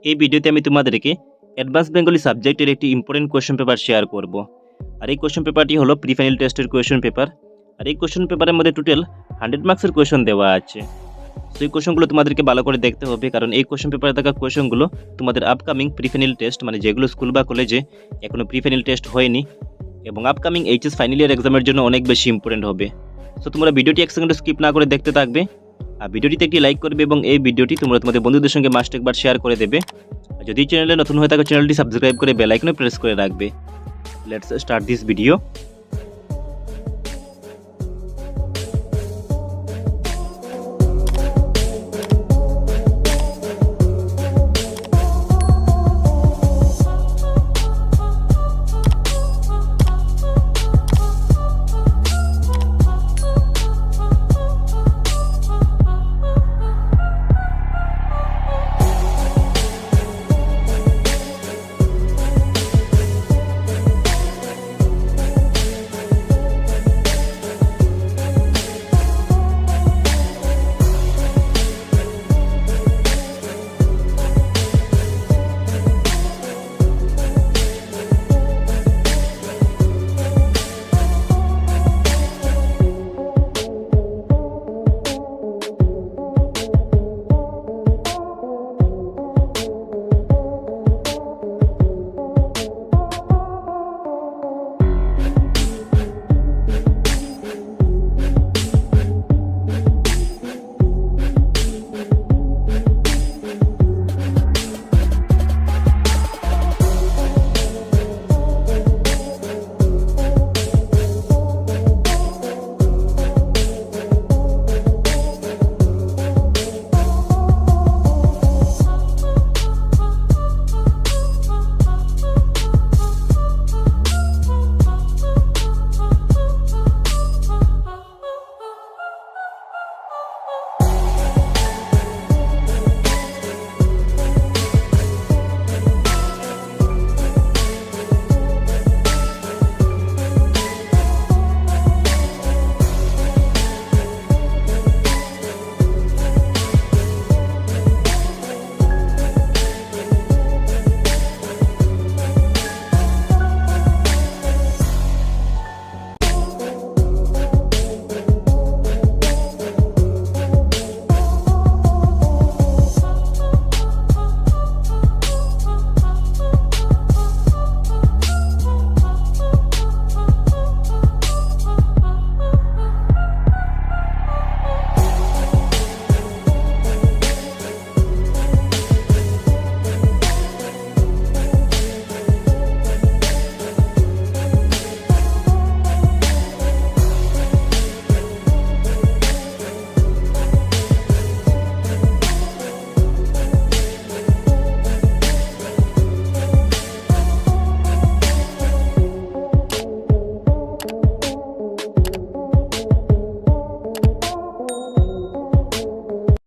এই ভিডিওতে আমি তোমাদেরকে অ্যাডভান্স বেঙ্গলি সাবজেক্টের একটি ইম্পর্টেন্ট কোয়েশ্চেন পেপার শেয়ার করব। আর এই কোয়েশ্চেন পেপারটি হলো প্রি ফাইনাল টেস্টের কোয়েশ্চেন পেপার। আর এই কোয়েশ্চেন পেপারের মধ্যে টোটাল 100 মার্কসের কোয়েশ্চেন দেওয়া আছে। তো এই কোয়েশ্চেনগুলো তোমাদেরকে ভালো করে দেখতে হবে, কারণ এই কোয়েশ্চেন পেপারে থাকা কোয়েশ্চেনগুলো তোমাদের আপকামিং প্রি ফাইনাল টেস্ট, মানে যেগুলো স্কুল বা কলেজে এখনও প্রি ফাইনাল টেস্ট হয়নি এবং আপকামিং এইচএস ফাইনাল ইয়ার এক্সামের জন্য অনেক বেশি ইম্পর্টেন্ট হবে। সো তোমরা ভিডিওটি এক সেকেন্ড স্কিপ না করে দেখতে থাকবে, আর ভিডিওটিতে একটি লাইক করবে এবং এই ভিডিওটি তোমরা তোমাদের বন্ধুদের সঙ্গে মাস্ট একবার শেয়ার করে দেবে। আর যদি চ্যানেলে নতুন হয়ে থাকে চ্যানেলটি সাবস্ক্রাইব করে বেল আইকনে প্রেস করে রাখবে। Let's start this video.